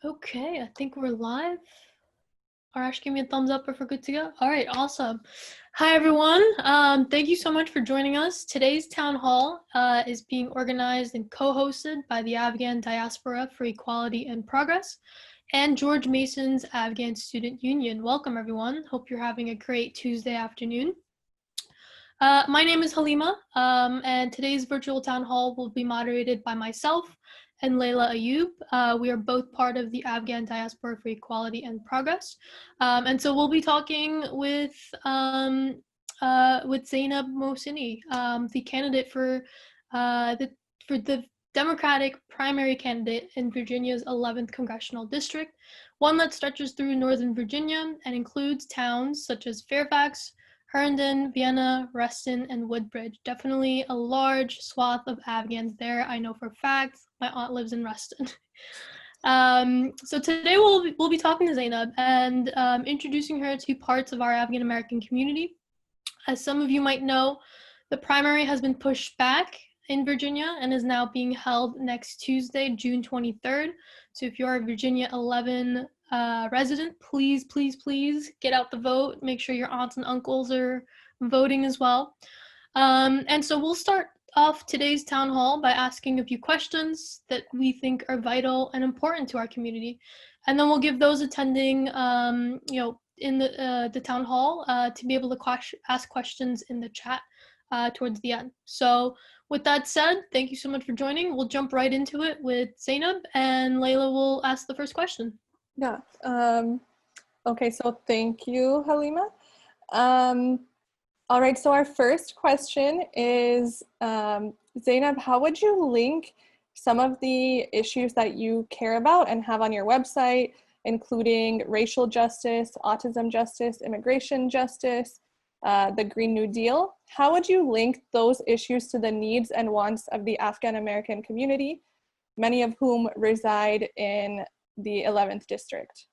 Okay, I think we're live. Arash, give me a thumbs up if we're good to go. All right, awesome. Hi, everyone. Thank you so much for joining us. Today's town hall is being organized and co-hosted by the Afghan Diaspora for Equality and Progress and George Mason's Afghan Student Union. Welcome, everyone. Hope you're having a great Tuesday afternoon. My name is Halema, and today's virtual town hall will be moderated by myself and Laila Ayub. We are both part of the Afghan Diaspora for Equality and Progress. And so we'll be talking with Zainab Mohsini, the candidate for the Democratic primary candidate in Virginia's 11th Congressional District, one that stretches through Northern Virginia and includes towns such as Fairfax, Herndon, Vienna, Reston, and Woodbridge. Definitely a large swath of Afghans there. I know for a fact. My aunt lives in Reston. So today we'll be talking to Zainab and introducing her to parts of our Afghan American community. As some of you might know, the primary has been pushed back in Virginia and is now being held next Tuesday, June 23rd. So if you're a Virginia 11 resident, please get out the vote. Make sure your aunts and uncles are voting as well. And so we'll start off today's town hall by asking a few questions that we think are vital and important to our community. And then we'll give those attending, in the town hall to be able to ask questions in the chat towards the end. So with that said, thank you so much for joining. We'll jump right into it with Zainab, and Laila will ask the first question. Yeah. Okay, so thank you, Halema. All right, so our first question is, Zainab, how would you link some of the issues that you care about and have on your website, including racial justice, autism justice, immigration justice, the Green New Deal? How would you link those issues to the needs and wants of the Afghan American community, many of whom reside in the 11th district?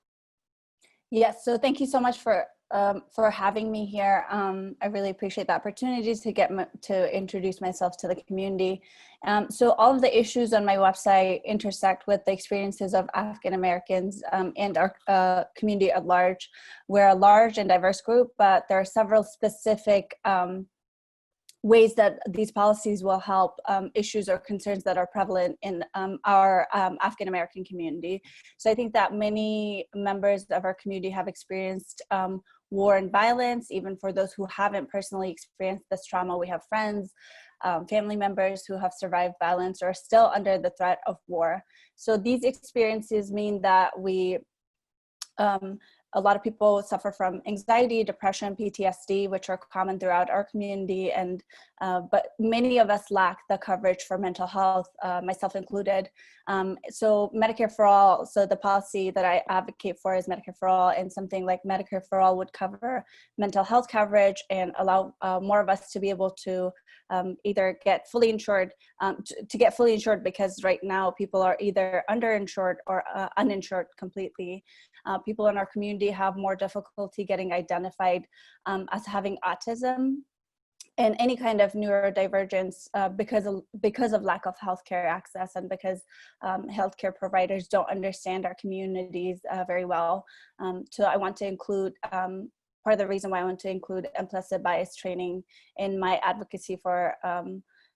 Yes, so thank you so much for having me here. I really appreciate the opportunity to introduce myself to the community. So all of the issues on my website intersect with the experiences of Afghan Americans and our community at large. We're a large and diverse group, but there are several specific ways that these policies will help issues or concerns that are prevalent in our Afghan American community. So I think that many members of our community have experienced war and violence. Even for those who haven't personally experienced this trauma, we have friends, family members who have survived violence or are still under the threat of war. So these experiences mean that a lot of people suffer from anxiety, depression, PTSD, which are common throughout our community, and but many of us lack the coverage for mental health, myself included. So Medicare for All, so the policy that I advocate for is Medicare for All, and something like Medicare for All would cover mental health coverage and allow more of us to be able to either get fully insured, to get fully insured, because right now people are either underinsured or uninsured completely. People in our community have more difficulty getting identified as having autism and any kind of neurodivergence because of lack of healthcare access, and because healthcare providers don't understand our communities very well. So I want to include, part of the reason why I want to include implicit bias training in my advocacy for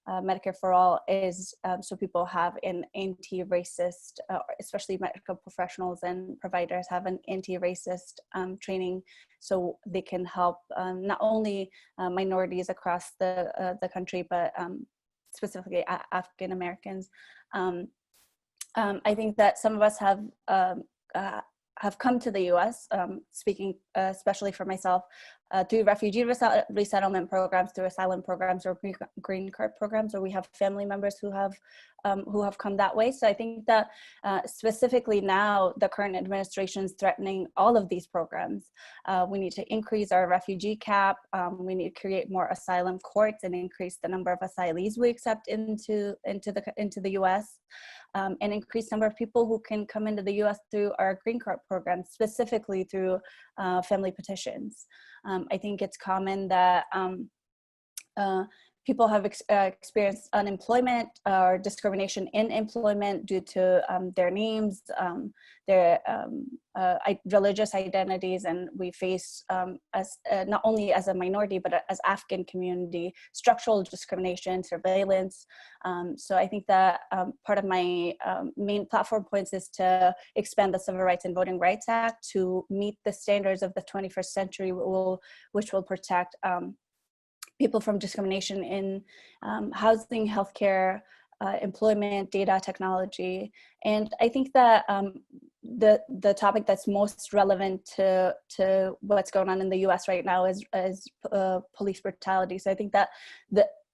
Medicare for All is so people have an anti-racist, especially medical professionals and providers have an anti-racist training, so they can help not only minorities across the country, but specifically Afghan Americans. I think that some of us have come to the U.S., speaking especially for myself, through refugee resettlement programs, through asylum programs, or green card programs, or we have family members who have come that way. So I think that specifically now, the current administration is threatening all of these programs. We need to increase our refugee cap. We need to create more asylum courts and increase the number of asylees we accept into the U.S. And increase number of people who can come into the U.S. through our green card program, specifically through family petitions. I think it's common that people have experienced unemployment or discrimination in employment due to their names, their religious identities, and we face as not only as a minority but as Afghan community structural discrimination, surveillance. So I think that part of my main platform points is to expand the Civil Rights and Voting Rights Act to meet the standards of the 21st century, which will protect people from discrimination in housing, healthcare, employment, data, technology. And I think that the topic that's most relevant to what's going on in the US right now is police brutality. So I think that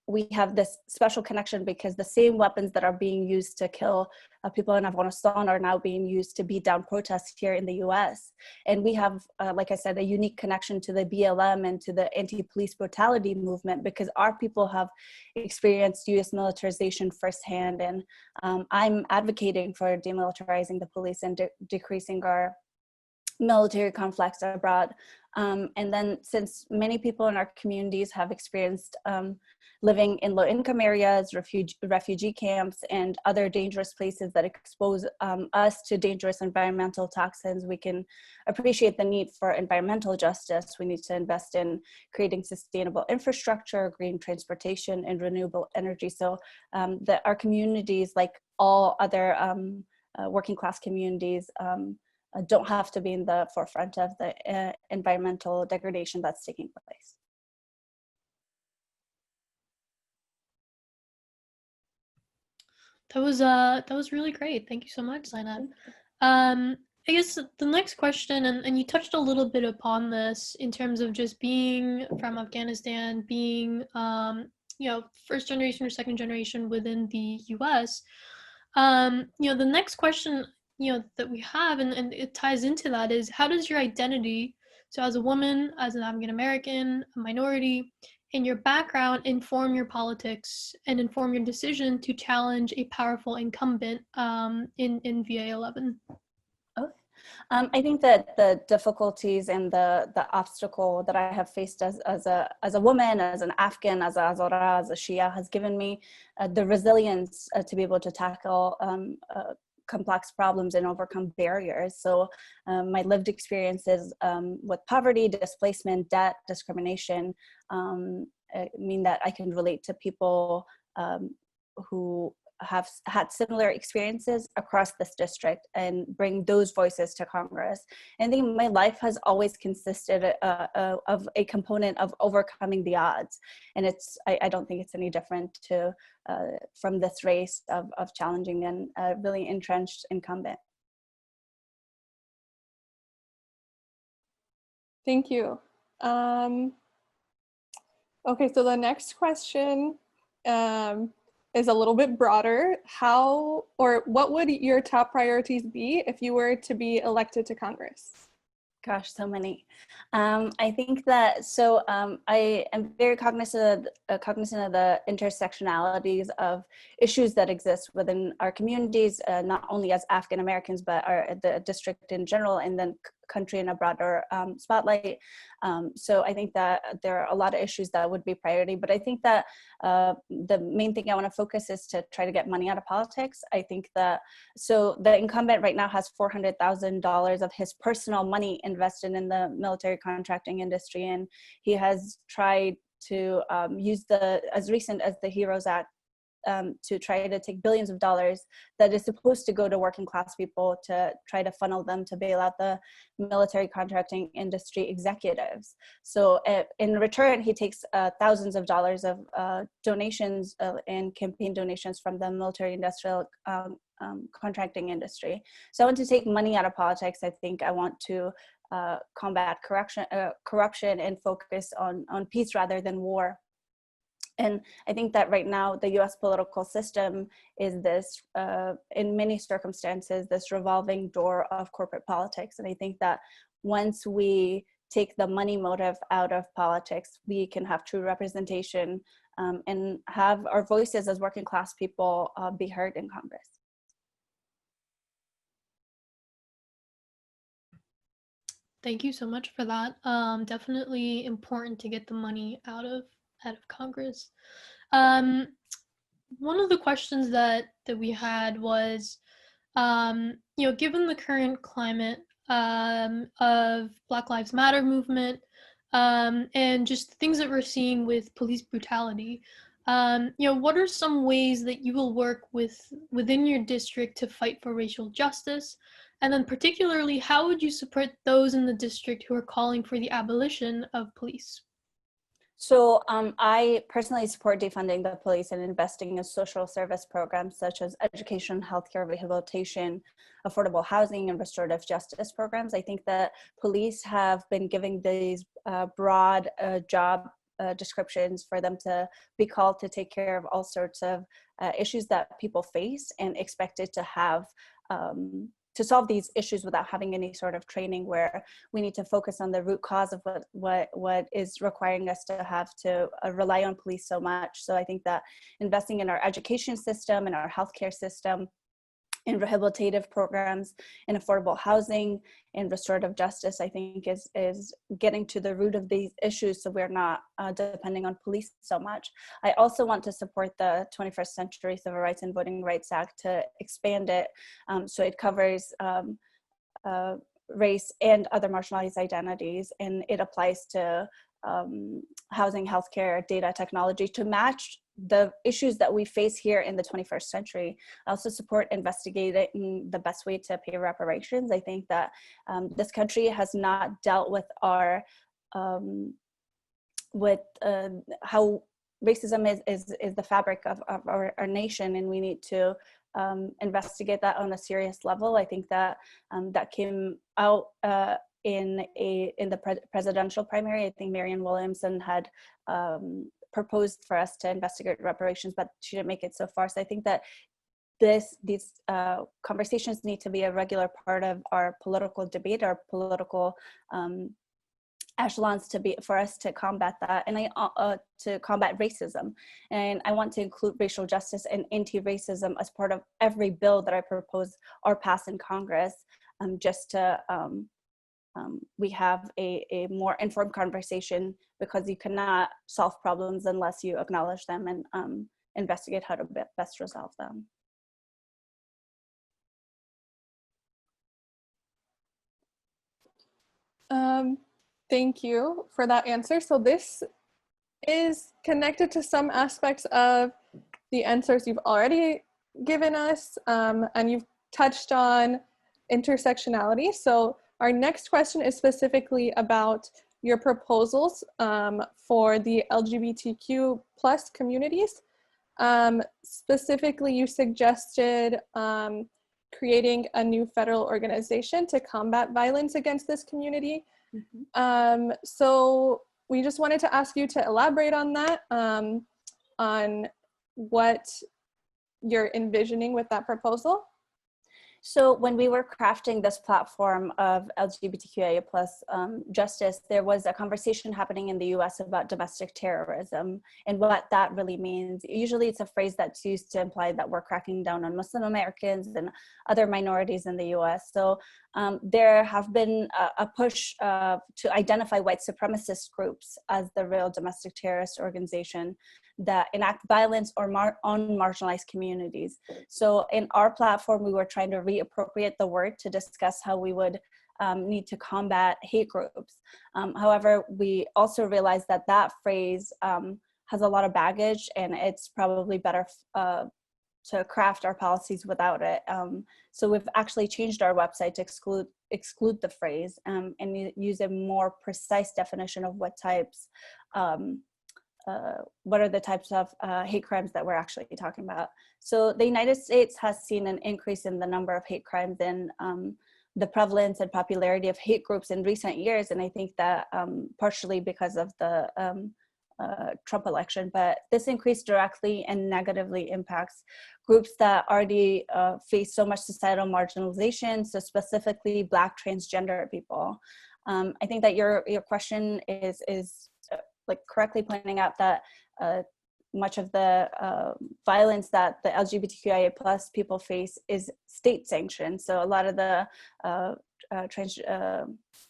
we have this special connection because the same weapons that are being used to kill people in Afghanistan are now being used to beat down protests here in the US. And we have, like I said, a unique connection to the BLM and to the anti-police brutality movement because our people have experienced US militarization firsthand. And I'm advocating for demilitarizing the police and decreasing our military conflicts abroad. And then since many people in our communities have experienced living in low-income areas, refugee camps, and other dangerous places that expose us to dangerous environmental toxins, we can appreciate the need for environmental justice. We need to invest in creating sustainable infrastructure, green transportation, and renewable energy so that our communities, like all other working class communities, don't have to be in the forefront of the environmental degradation that's taking place. That was really great. Thank you so much, Zainab. I guess the next question, and you touched a little bit upon this in terms of just being from Afghanistan, being first generation or second generation within the US. The next question that we have, and it ties into that, is how does your identity, so as a woman, as an Afghan American, a minority, and your background inform your politics and inform your decision to challenge a powerful incumbent in VA 11? I think that the difficulties and the obstacle that I have faced as a woman, as an Afghan, as a Hazara, as a Shia, has given me the resilience to be able to tackle complex problems and overcome barriers. So my lived experiences with poverty, displacement, debt, discrimination mean that I can relate to people who have had similar experiences across this district and bring those voices to Congress. And I think my life has always consisted of a component of overcoming the odds. And I don't think it's any different from this race of challenging and really entrenched incumbent. Thank you. Okay, so the next question is a little bit broader. What would your top priorities be if you were to be elected to Congress? Gosh, so many. I think that, I am very cognizant of the intersectionalities of issues that exist within our communities, not only as Afghan Americans, but the district in general, and then country in a broader spotlight. So I think that there are a lot of issues that would be priority, but I think that the main thing I want to focus is to try to get money out of politics. I think that, so the incumbent right now has $400,000 of his personal money invested in the military contracting industry, and he has tried to use as recent as the HEROES Act to try to take billions of dollars that is supposed to go to working class people to try to funnel them to bail out the military contracting industry executives. So in return, he takes thousands of dollars of donations and campaign donations from the military industrial contracting industry. So I want to take money out of politics. I think I want to combat corruption and focus on peace rather than war. And I think that right now the US political system is this, in many circumstances, this revolving door of corporate politics. And I think that once we take the money motive out of politics, we can have true representation and have our voices as working class people be heard in Congress. Thank you so much for that. Definitely important to get the money out of Congress. One of the questions that we had was, given the current climate of Black Lives Matter movement, and just things that we're seeing with police brutality, what are some ways that you will work within your district to fight for racial justice? And then particularly, how would you support those in the district who are calling for the abolition of police? So I personally support defunding the police and investing in social service programs such as education, healthcare, rehabilitation, affordable housing, and restorative justice programs. I think that police have been giving these broad job descriptions for them to be called to take care of all sorts of issues that people face, and expected to have to solve these issues without having any sort of training, where we need to focus on the root cause of what is requiring us to have to rely on police so much. So I think that investing in our education system and our healthcare system, in rehabilitative programs, in affordable housing, in restorative justice, I think is getting to the root of these issues, so we're not depending on police so much. I also want to support the 21st Century Civil Rights and Voting Rights Act, to expand it so it covers race and other marginalized identities, and it applies to housing, healthcare, data technology, to match the issues that we face here in the 21st century. I also support investigating the best way to pay reparations. I think that this country has not dealt with our how racism is the fabric of our nation, and we need to investigate that on a serious level. I think that that came out in the presidential primary. I think Marianne Williamson had proposed for us to investigate reparations, but she didn't make it so far. So I think that these conversations need to be a regular part of our political debate, our political echelons, for us to combat that, and to combat racism. And I want to include racial justice and anti-racism as part of every bill that I propose or pass in Congress, just to we have a more informed conversation, because you cannot solve problems unless you acknowledge them and investigate how to best resolve them. Thank you for that answer. So this is connected to some aspects of the answers you've already given us, and you've touched on intersectionality. So our next question is specifically about your proposals for the LGBTQ plus communities. Specifically, you suggested creating a new federal organization to combat violence against this community. Mm-hmm. So we just wanted to ask you to elaborate on that, on what you're envisioning with that proposal. So when we were crafting this platform of LGBTQIA plus justice, there was a conversation happening in the US about domestic terrorism and what that really means. Usually it's a phrase that's used to imply that we're cracking down on Muslim Americans and other minorities in the US. So there have been a push to identify white supremacist groups as the real domestic terrorist organization that enact violence on marginalized communities. So in our platform, we were trying to reappropriate the word to discuss how we would need to combat hate groups. However, we also realized that that phrase has a lot of baggage, and it's probably better to craft our policies without it. So we've actually changed our website to exclude the phrase and use a more precise definition of what are the types of hate crimes that we're actually talking about. So the United States has seen an increase in the number of hate crimes and the prevalence and popularity of hate groups in recent years. And I think that partially because of the Trump election, but this increase directly and negatively impacts groups that already face so much societal marginalization, so specifically Black transgender people. I think that your question is like correctly pointing out that much of the violence that the LGBTQIA plus people face is state sanctioned. So a lot of the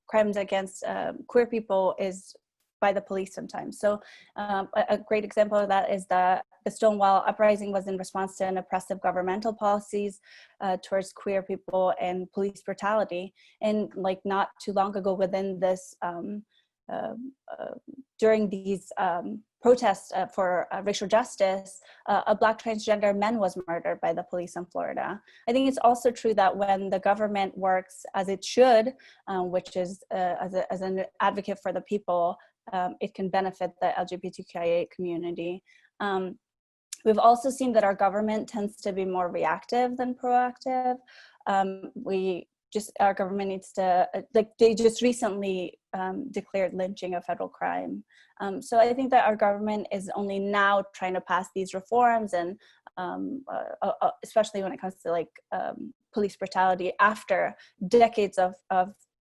crimes against queer people is by the police sometimes. So a great example of that is the Stonewall Uprising was in response to an oppressive governmental policies towards queer people and police brutality. And like not too long ago within this, during these protests for racial justice, a Black transgender man was murdered by the police in Florida. I think it's also true that when the government works as it should, which is as an advocate for the people, it can benefit the LGBTQIA community. We've also seen that our government tends to be more reactive than proactive. Our government needs to, like they just recently declared lynching a federal crime. So I think that our government is only now trying to pass these reforms, and especially when it comes to like police brutality after decades of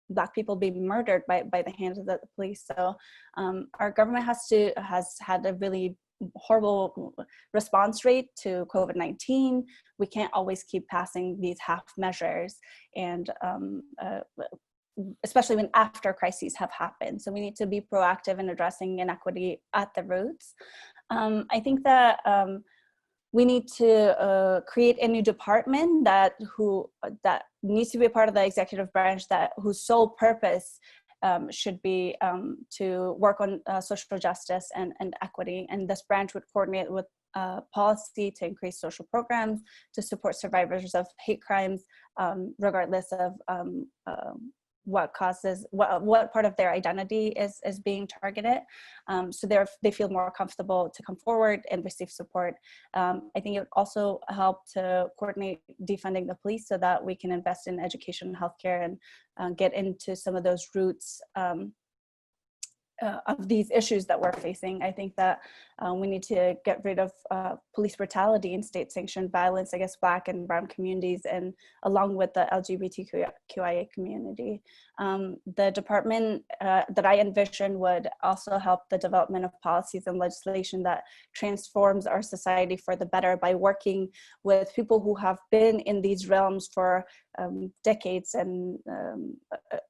Black people being murdered by the hands of the police. So our government has had a really horrible response rate to COVID-19. We can't always keep passing these half measures, and especially when after crises have happened. So we need to be proactive in addressing inequity at the roots. I think that we need to create a new department that needs to be a part of the executive branch, whose sole purpose should be to work on social justice and equity. And this branch would coordinate with policy to increase social programs, to support survivors of hate crimes, regardless of what part of their identity is being targeted. So they feel more comfortable to come forward and receive support. I think it would also help to coordinate defunding the police so that we can invest in education and healthcare and get into some of those roots of these issues that we're facing. I think that we need to get rid of police brutality and state-sanctioned violence against Black and Brown communities, and along with the LGBTQIA community. The department that I envision would also help the development of policies and legislation that transforms our society for the better by working with people who have been in these realms for decades and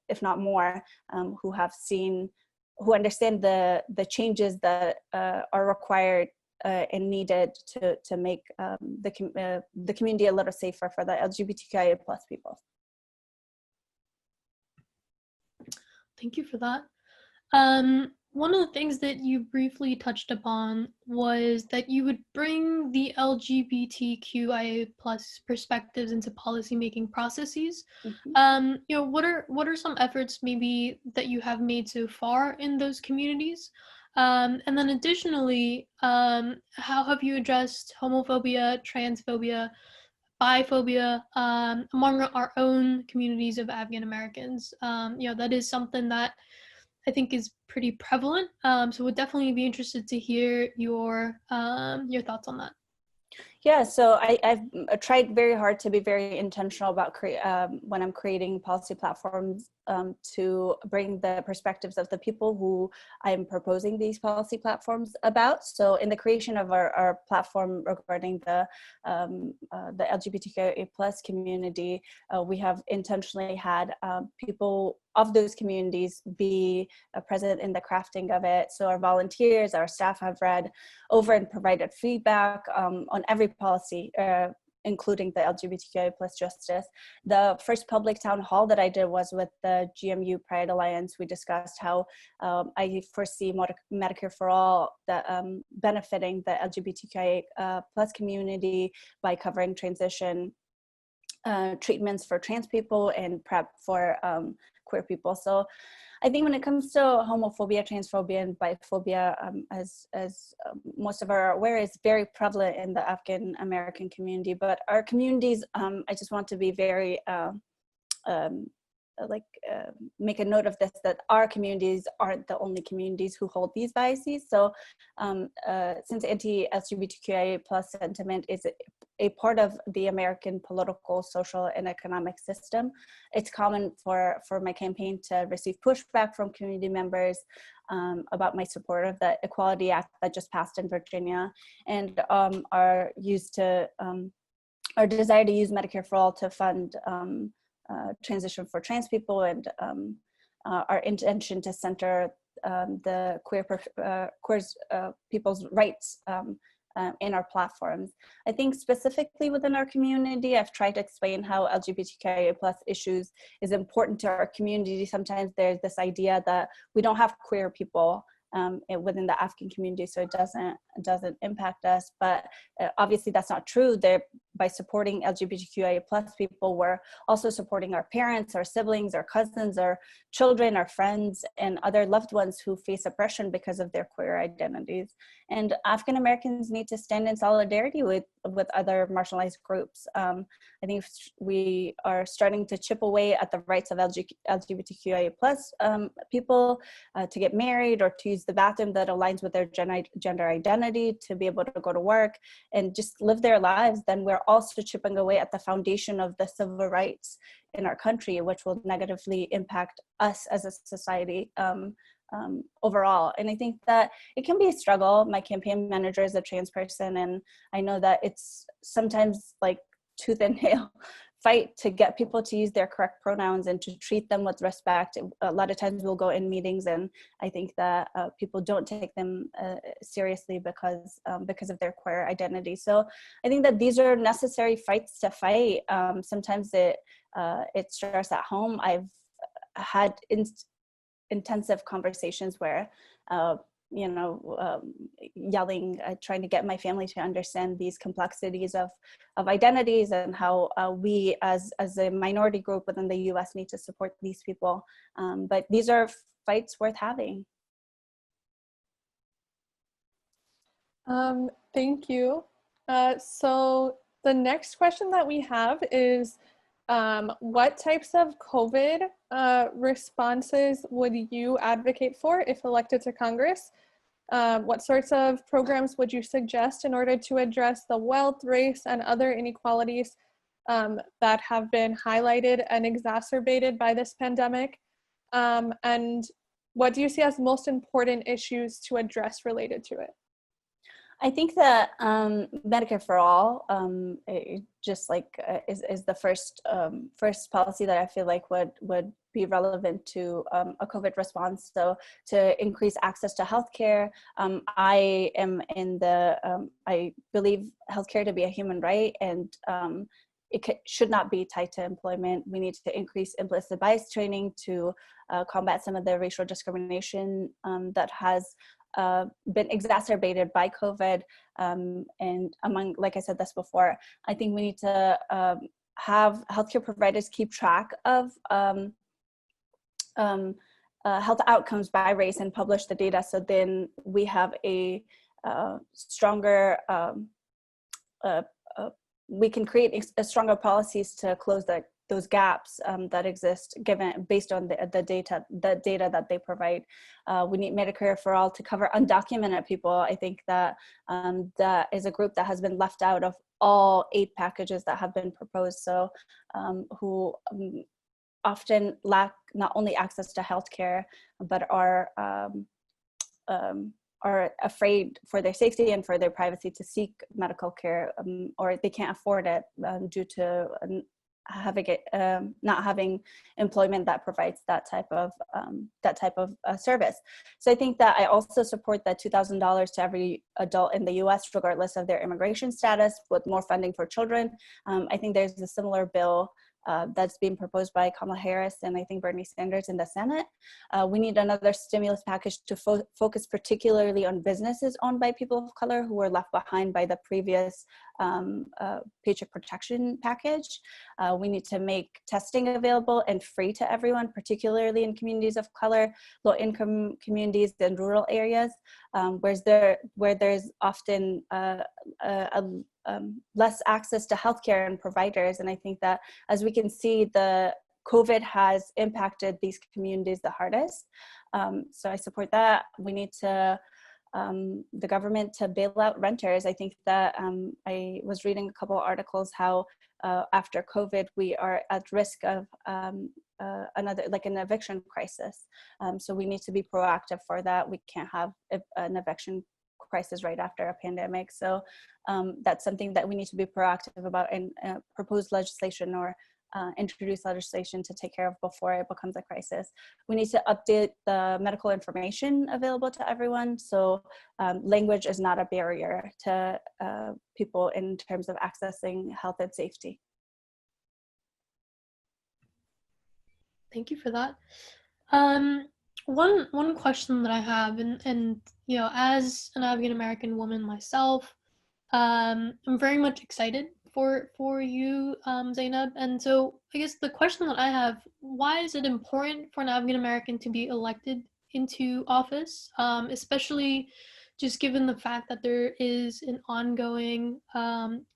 if not more, who understand the changes that are required and needed to make the community a little safer for the LGBTQIA+ people. Thank you for that. One of the things that you briefly touched upon was that you would bring the LGBTQIA+ perspectives into policymaking processes. Mm-hmm. What are some efforts maybe that you have made so far in those communities? And then additionally, how have you addressed homophobia, transphobia, biphobia among our own communities of Afghan Americans? That is something that I think is pretty prevalent. So would definitely be interested to hear your thoughts on that. Yeah, so I've tried very hard to be very intentional about when I'm creating policy platforms to bring the perspectives of the people who I'm proposing these policy platforms about. So in the creation of our platform regarding the LGBTQIA+ community, we have intentionally had people of those communities be present in the crafting of it. So our volunteers, our staff have read over and provided feedback on every policy, including the LGBTQIA+ justice. The first public town hall that I did was with the GMU Pride Alliance. We discussed how I foresee Medicare for All benefiting the LGBTQIA+ community by covering transition treatments for trans people and PrEP for queer people. So I think when it comes to homophobia, transphobia, and biphobia, as most of our are aware, is very prevalent in the Afghan American community. But our communities, I just want to be very make a note of this, that our communities aren't the only communities who hold these biases. So since anti-LGBTQIA+ sentiment is a part of the American political, social, and economic system, it's common for my campaign to receive pushback from community members about my support of the Equality Act that just passed in Virginia, and our desire to use Medicare for All to fund transition for trans people, and our intention to center the queer people's rights in our platforms. I think specifically within our community, I've tried to explain how LGBTQIA+ issues is important to our community. Sometimes there's this idea that we don't have queer people within the Afghan community, so it doesn't impact us. But obviously that's not true. By supporting LGBTQIA+ people, we're also supporting our parents, our siblings, our cousins, our children, our friends, and other loved ones who face oppression because of their queer identities. And Afghan Americans need to stand in solidarity with other marginalized groups. I think we are starting to chip away at the rights of LGBTQIA+ people to get married or to use the bathroom that aligns with their gender identity, to be able to go to work and just live their lives. Then we're also chipping away at the foundation of the civil rights in our country, which will negatively impact us as a society overall. And I think that it can be a struggle. My campaign manager is a trans person, and I know that it's sometimes like tooth and nail fight to get people to use their correct pronouns and to treat them with respect. A lot of times we'll go in meetings, and I think that people don't take them seriously because of their queer identity. So I think that these are necessary fights to fight. Sometimes it starts at home. I've had intensive conversations where yelling, trying to get my family to understand these complexities of identities and how we as a minority group within the US need to support these people. But these are fights worth having. Thank you. So the next question that we have is, what types of COVID responses would you advocate for if elected to Congress? What sorts of programs would you suggest in order to address the wealth, race, and other inequalities that have been highlighted and exacerbated by this pandemic? And what do you see as most important issues to address related to it? I think that Medicare for All is the first policy that I feel like would be relevant to a COVID response. So to increase access to healthcare, I believe healthcare to be a human right, and it should not be tied to employment. We need to increase implicit bias training to combat some of the racial discrimination that has been exacerbated by COVID. And among, like I said this before, I think we need to have healthcare providers keep track of health outcomes by race and publish the data, so then we have a stronger, we can create a stronger policies to close those gaps that exist based on the data that they provide. We need Medicare for All to cover undocumented people. I think that that is a group that has been left out of all 8 packages that have been proposed. So who often lack not only access to healthcare, but are afraid for their safety and for their privacy to seek medical care, or they can't afford it due to not having employment that provides that type of service. So I think that I also support the $2,000 to every adult in the U.S. regardless of their immigration status, with more funding for children. I think there's a similar bill that's being proposed by Kamala Harris and I think Bernie Sanders in the Senate. We need another stimulus package to focus particularly on businesses owned by people of color who were left behind by the previous paycheck protection package. We need to make testing available and free to everyone, particularly in communities of color, low-income communities and rural areas, where there's often less access to healthcare and providers. And I think that, as we can see, the COVID has impacted these communities the hardest. So I support that. We need to the government to bail out renters. I think that I was reading a couple of articles how after COVID we are at risk of another, like an eviction crisis. So we need to be proactive for that. We can't have an eviction crisis right after a pandemic. So that's something that we need to be proactive about and propose legislation or introduce legislation to take care of before it becomes a crisis. We need to update the medical information available to everyone, so language is not a barrier to people in terms of accessing health and safety. Thank you for that. One question that I have, and you know, as an Afghan American woman myself, I'm very much excited for you, Zainab. And so I guess the question that I have, why is it important for an Afghan American to be elected into office, especially just given the fact that there is an ongoing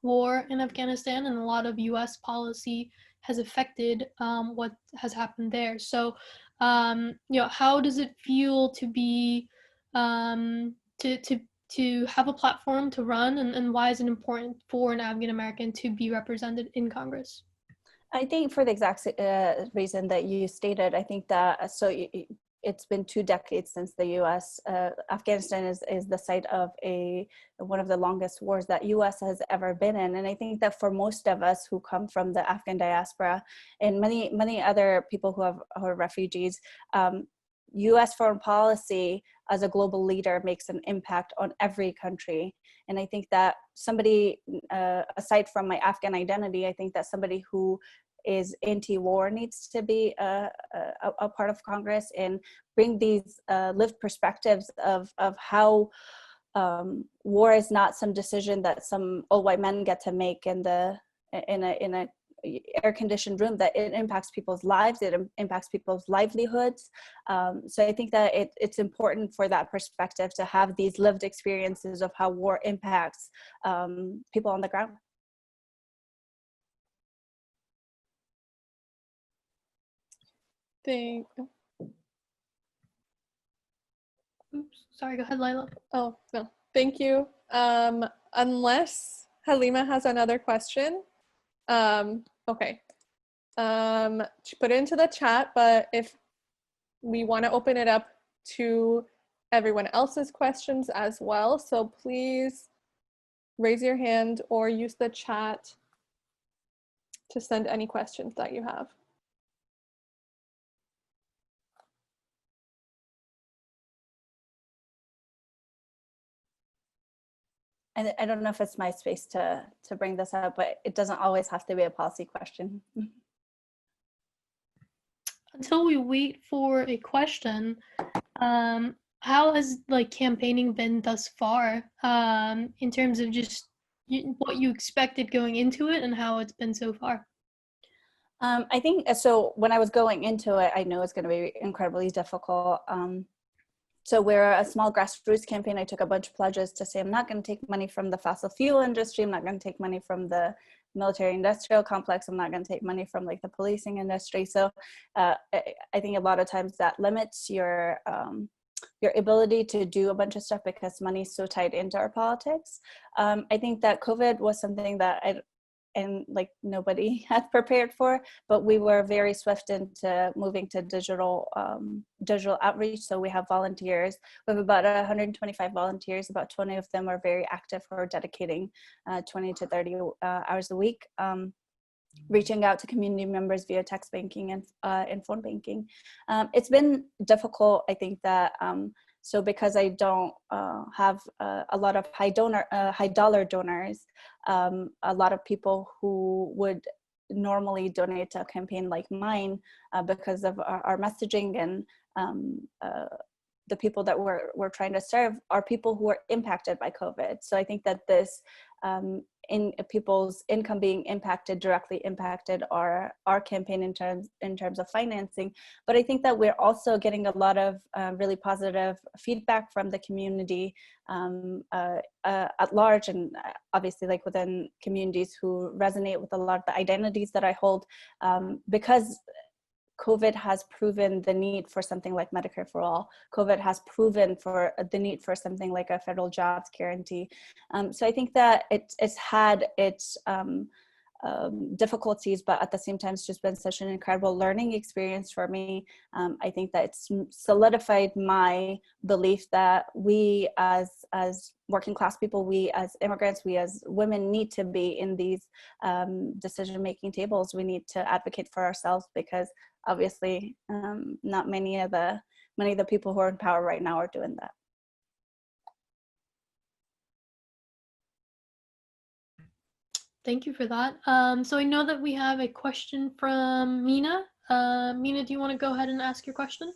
war in Afghanistan, and a lot of U.S. policy has affected what has happened there. So, you know, how does it feel to be to have a platform to run, and why is it important for an Afghan American to be represented in Congress? I think for the exact reason that you stated, I think that it's been 2 decades since the U.S. Afghanistan is the site of one of the longest wars that U.S. has ever been in, and I think that for most of us who come from the Afghan diaspora and many other people who are refugees, U.S. foreign policy as a global leader makes an impact on every country. And I think that somebody, aside from my Afghan identity, I think that somebody who is anti-war needs to be a part of Congress and bring these lived perspectives of how war is not some decision that some old white men get to make in a air-conditioned room, that it impacts people's lives, it impacts people's livelihoods. So I think that it's important for that perspective to have these lived experiences of how war impacts people on the ground. Oops, sorry, go ahead, Laila. Oh, no, thank you. Unless Halema has another question. Okay. She put it into the chat, but if we want to open it up to everyone else's questions as well, so please raise your hand or use the chat to send any questions that you have. I don't know if it's my space to bring this up, but it doesn't always have to be a policy question. Until we wait for a question, how has campaigning been thus far, in terms of just what you expected going into it and how it's been so far? I think so. When I was going into it, I know it's going to be incredibly difficult. So we're a small grassroots campaign. I took a bunch of pledges to say I'm not going to take money from the fossil fuel industry. I'm not going to take money from the military industrial complex. I'm not going to take money from the policing industry. So I think a lot of times that limits your ability to do a bunch of stuff because money is so tied into our politics. I think that COVID was something that nobody had prepared for, but we were very swift into moving to digital outreach. So we have volunteers. We have about 125 volunteers. About 20 of them are very active or dedicating 20 to 30 hours a week, reaching out to community members via text banking and phone banking. It's been difficult. I think that so because I don't have a lot of high dollar donors, a lot of people who would normally donate to a campaign like mine because of our messaging and the people that we're trying to serve are people who are impacted by COVID. So I think that this in people's income being directly impacted our campaign in terms of financing. But I think that we're also getting a lot of really positive feedback from the community at large, and obviously within communities who resonate with a lot of the identities that I hold, because COVID has proven the need for something like Medicare for All. COVID has proven for the need for something like a federal jobs guarantee. So I think that it's had its difficulties, but at the same time, it's just been such an incredible learning experience for me. I think that it's solidified my belief that we as working class people, we as immigrants, we as women need to be in these decision-making tables. We need to advocate for ourselves, because obviously not many of the people who are in power right now are doing that. Thank you for that. So I know that we have a question from Mina. Mina, do you want to go ahead and ask your question?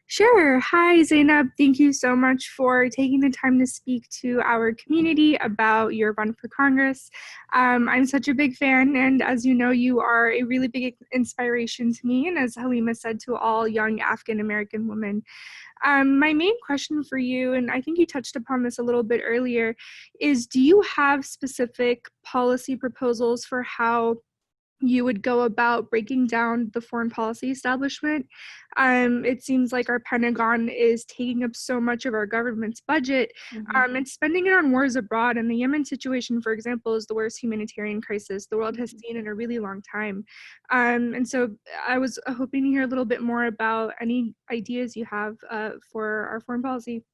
Sure. Hi, Zainab. Thank you so much for taking the time to speak to our community about your run for Congress. I'm such a big fan, and as you know, you are a really big inspiration to me, and as Halema said, to all young Afghan American women. My main question for you, and I think you touched upon this a little bit earlier, is do you have specific policy proposals for how you would go about breaking down the foreign policy establishment? It seems like our Pentagon is taking up so much of our government's budget and spending it on wars abroad. And the Yemen situation, for example, is the worst humanitarian crisis the world has seen in a really long time. And so I was hoping to hear a little bit more about any ideas you have for our foreign policy.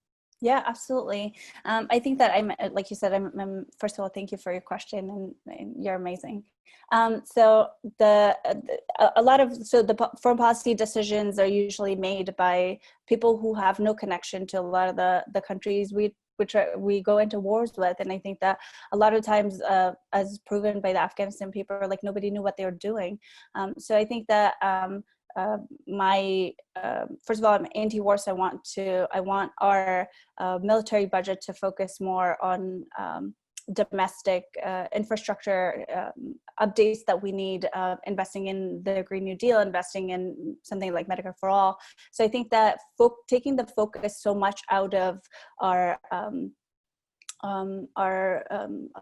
Yeah, absolutely. I think that like you said, I'm first of all, thank you for your question, and you're amazing. So the foreign policy decisions are usually made by people who have no connection to a lot of the countries we go into wars with. And I think that a lot of times, as proven by the Afghanistan paper, like nobody knew what they were doing. So I think that first of all, I'm anti-war, so I want our military budget to focus more on domestic infrastructure updates that we need, investing in the Green New Deal, investing in something like Medicare for All. So I think that taking the focus so much out of our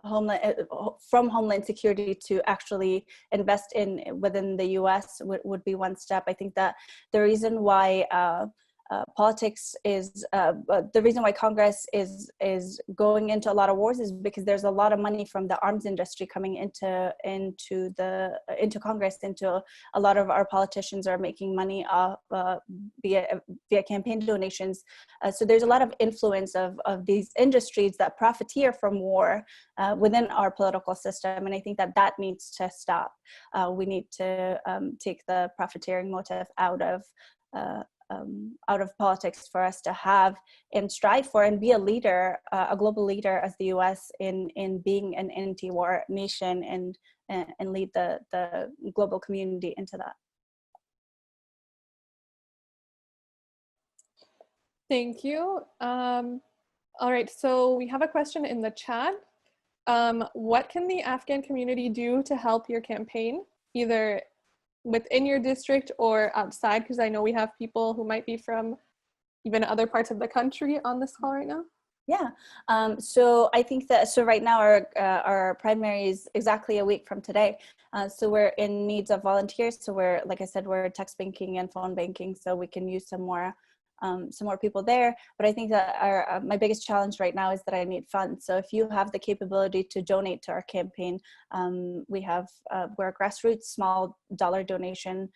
homeland security to actually invest within the U.S. would be one step. I think that the reason why politics is the reason why Congress is going into a lot of wars is because there's a lot of money from the arms industry coming into Congress. Into a lot of our politicians are making money via campaign donations. So there's a lot of influence of these industries that profiteer from war within our political system, and I think that needs to stop. We need to take the profiteering motive out of politics for us to have and strive for and be a leader, a global leader as the U.S. in being an anti-war nation and lead the global community into that. Thank you. All right, so we have a question in the chat. What can the Afghan community do to help your campaign, either within your district or outside? Because I know we have people who might be from even other parts of the country on this call right now. Yeah, so I think that, so right now our primary is exactly a week from today. So we're in needs of volunteers. So we're, like I said, we're text banking and phone banking, so we can use some more people there. But I think that my biggest challenge right now is that I need funds. So if you have the capability to donate to our campaign, we're a grassroots small dollar donation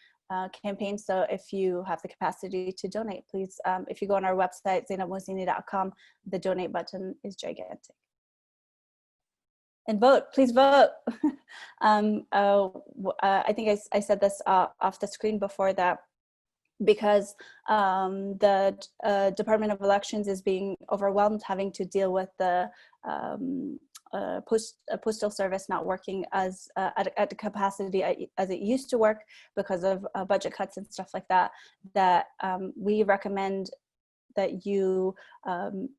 campaign. So if you have the capacity to donate, please, if you go on our website, zainabmohsini.com, the donate button is gigantic. And vote, please vote. I think I said this off the screen before, that because the Department of Elections is being overwhelmed, having to deal with the postal service not working as at the capacity as it used to work because of budget cuts and stuff like that, we recommend that you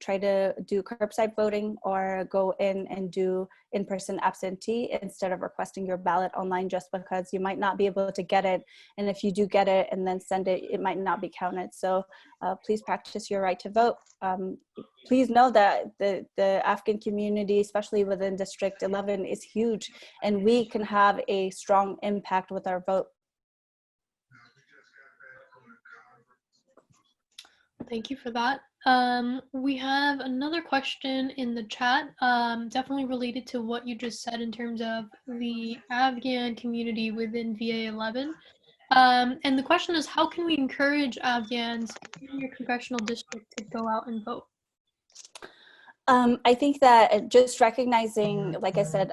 try to do curbside voting or go in and do in-person absentee instead of requesting your ballot online, just because you might not be able to get it. And if you do get it and then send it, it might not be counted. So please practice your right to vote. Please know that the Afghan community, especially within District 11, is huge, and we can have a strong impact with our vote. Thank you for that. We have another question in the chat, definitely related to what you just said in terms of the Afghan community within VA 11. And the question is, how can we encourage Afghans in your congressional district to go out and vote? I think that just recognizing, like I said,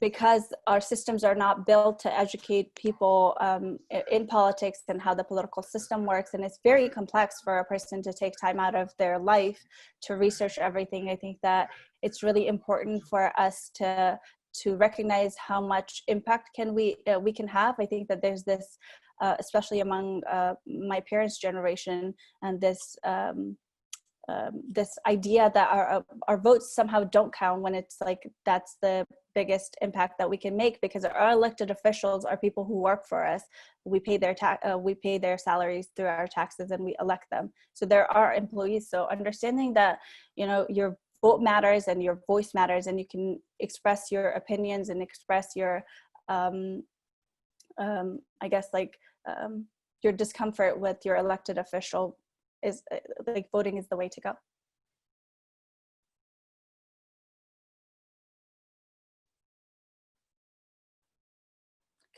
because our systems are not built to educate people in politics and how the political system works, and it's very complex for a person to take time out of their life to research everything. I think that it's really important for us to recognize how much impact we can have. I think that there's this, especially among my parents' generation, and this this idea that our votes somehow don't count, when it's like that's the biggest impact that we can make, because our elected officials are people who work for us. We pay their salaries through our taxes, and we elect them. So there are employees. So understanding that, you know, your vote matters and your voice matters, and you can express your opinions and express your I guess like your discomfort with your elected official, is like voting is the way to go.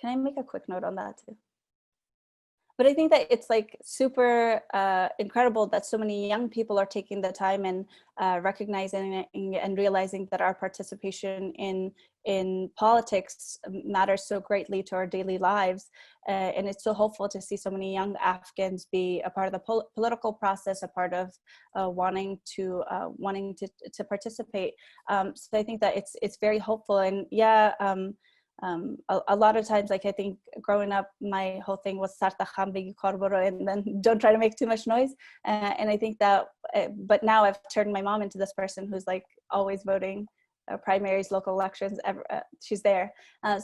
Can I make a quick note on that too? But I think that it's like super incredible that so many young people are taking the time and recognizing and realizing that our participation in politics matters so greatly to our daily lives. And it's so hopeful to see so many young Afghans be a part of the political process, a part of wanting to participate. So I think that it's very hopeful. And yeah, a lot of times, like I think growing up, my whole thing was and then don't try to make too much noise. And I think that, but now I've turned my mom into this person who's like always voting, primaries, local elections, she's there.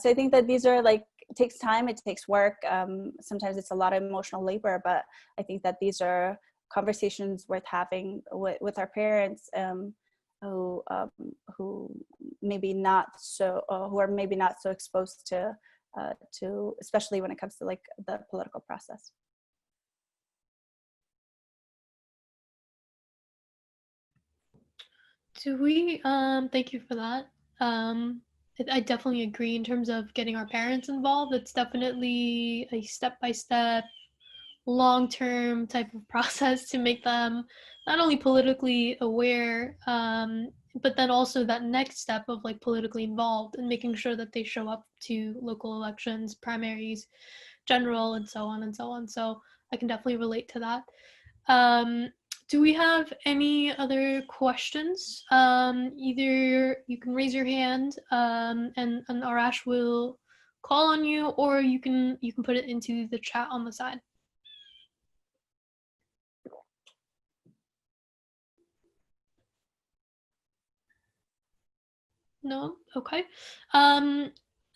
So I think that these are like, it takes time, it takes work. Sometimes it's a lot of emotional labor, but I think that these are conversations worth having with our parents, who maybe not so, who are maybe not so exposed to, especially when it comes to like the political process. Do we, thank you for that. I definitely agree in terms of getting our parents involved. It's definitely a step-by-step, long-term type of process to make them not only politically aware, but then also that next step of like politically involved and making sure that they show up to local elections, primaries, general, and so on and so on. So I can definitely relate to that. Do we have any other questions? Either you can raise your hand, and Arash will call on you, or you can put it into the chat on the side. No? Okay.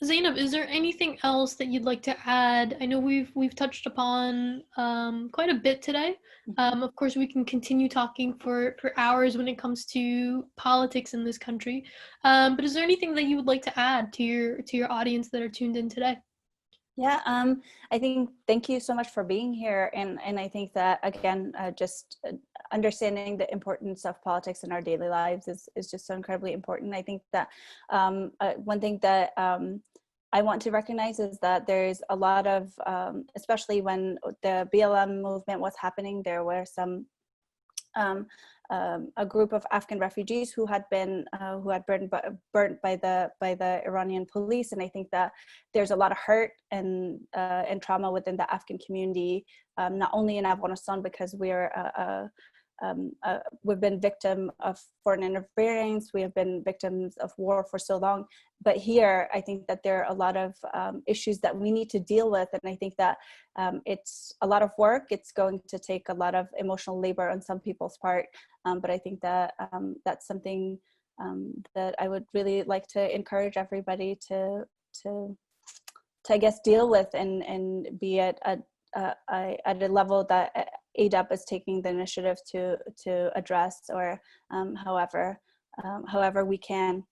Zainab, is there anything else that you'd like to add? I know we've touched upon quite a bit today. Of course, we can continue talking for hours when it comes to politics in this country. But is there anything that you would like to add to your audience that are tuned in today? Yeah, I think thank you so much for being here, and I think that again, just understanding the importance of politics in our daily lives is just so incredibly important. I think that one thing that I want to recognize is that there's a lot of, especially when the BLM movement was happening, there were some a group of Afghan refugees who had been burnt by the Iranian police, and I think that there's a lot of hurt and trauma within the Afghan community, not only in Afghanistan, because we've been victim of foreign interference, we have been victims of war for so long, but here I think that there are a lot of issues that we need to deal with, and I think that it's a lot of work. It's going to take a lot of emotional labor on some people's part, but I think that that's something that I would really like to encourage everybody to I guess deal with and be at a level that ADEP is taking the initiative to address, or however we can.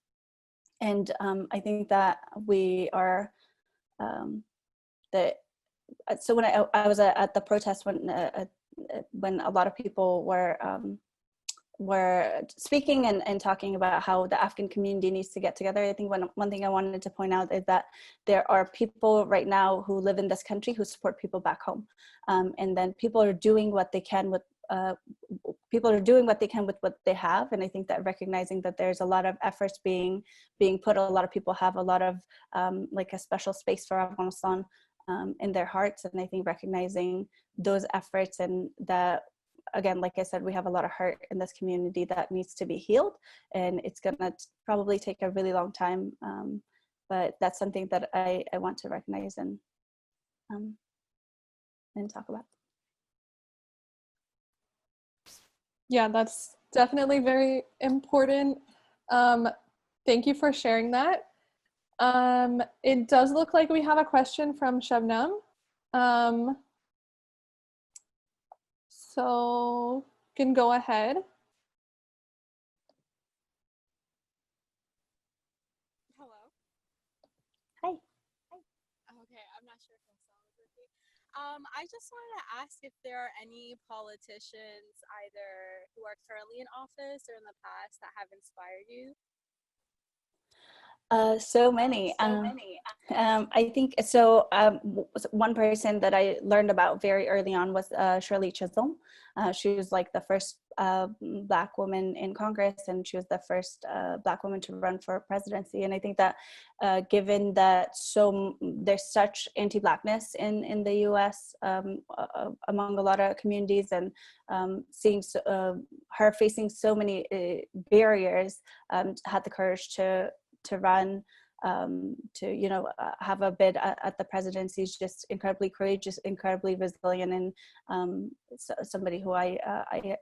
And I think that we are so when I was at the protest when when a lot of people were speaking and talking about how the Afghan community needs to get together. I think one thing I wanted to point out is that there are people right now who live in this country who support people back home. And then people are doing what they can with what they have. And I think that recognizing that there's a lot of efforts being put, a lot of people have a lot of like a special space for Afghanistan in their hearts. And I think recognizing those efforts, and that, again, like I said, we have a lot of hurt in this community that needs to be healed, and it's gonna probably take a really long time. But that's something that I want to recognize and talk about. Yeah, that's definitely very important. Thank you for sharing that. It does look like we have a question from Shabnam. So you can go ahead. Hello. Hi. Okay, I'm not sure if my sound is working. I just wanted to ask if there are any politicians, either who are currently in office or in the past, that have inspired you. So many. I think so. One person that I learned about very early on was Shirley Chisholm. She was like the first Black woman in Congress, and she was the first Black woman to run for presidency. And I think that given that there's such anti-Blackness in the U.S. Among a lot of communities, and seeing her facing so many barriers, had the courage to run, to have a bid at the presidency. Is just incredibly courageous, incredibly resilient, and somebody who I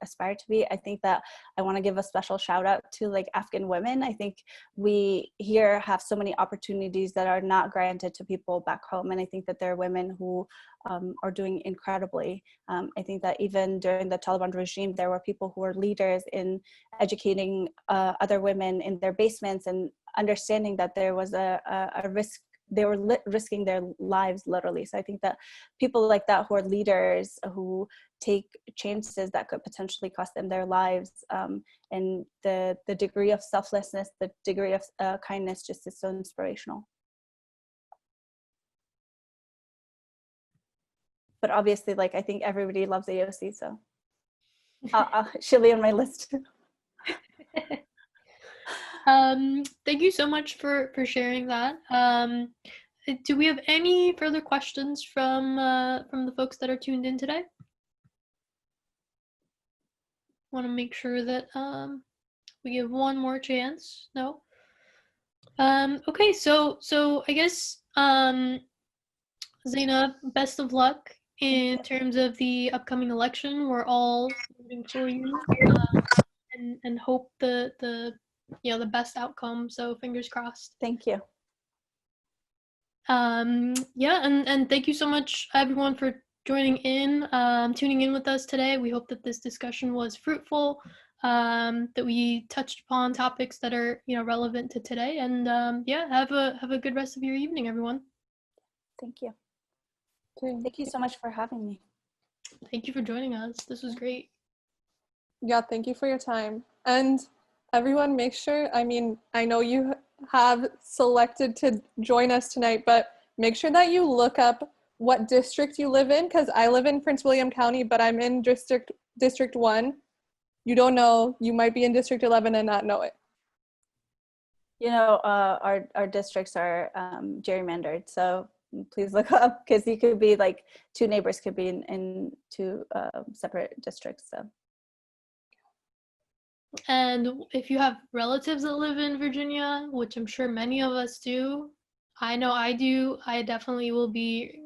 aspire to be. I think that I want to give a special shout out to like Afghan women. I think we here have so many opportunities that are not granted to people back home, and I think that there are women who are doing incredibly. I think that even during the Taliban regime, there were people who were leaders in educating other women in their basements, and understanding that there was a risk. They were risking their lives literally. So I think that people like that, who are leaders, who take chances that could potentially cost them their lives, and the degree of selflessness, the degree of kindness, just is so inspirational. But obviously, like, I think everybody loves AOC, so she'll be on my list. Thank you so much for sharing that. Do we have any further questions from the folks that are tuned in today? Want to make sure that we give one more chance. No. Okay, so I guess Zainab, best of luck in terms of the upcoming election. We're all rooting for you, and hope the best outcome. So fingers crossed. Thank you. Yeah, and thank you so much, everyone, for joining in, tuning in with us today. We hope that this discussion was fruitful, that we touched upon topics that are relevant to today, and yeah, have a good rest of your evening, everyone. Thank you. Thank you so much for having me. Thank you for joining us. This was great. Yeah, thank you for your time. And everyone, make sure, I mean, I know you have selected to join us tonight, but make sure that you look up what district you live in, because I live in Prince William County, but I'm in District 1. You don't know, you might be in District 11 and not know it. Our districts are gerrymandered, so please look up, because you could be like, two neighbors could be in two separate districts. So. And if you have relatives that live in Virginia, which I'm sure many of us do, I know I do, I definitely will be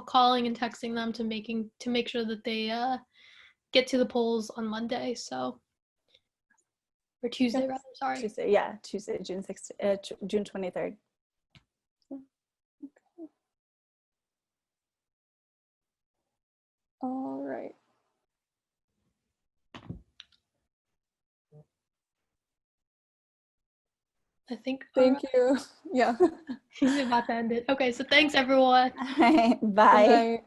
calling and texting them to make sure that they get to the polls on Monday. So, or Tuesday, Yes. rather. Sorry. Tuesday, yeah, Tuesday, June 23rd. Okay. All right. I think. Thank you. Yeah. He's about to end it. Okay, so thanks, everyone. Bye. Good night.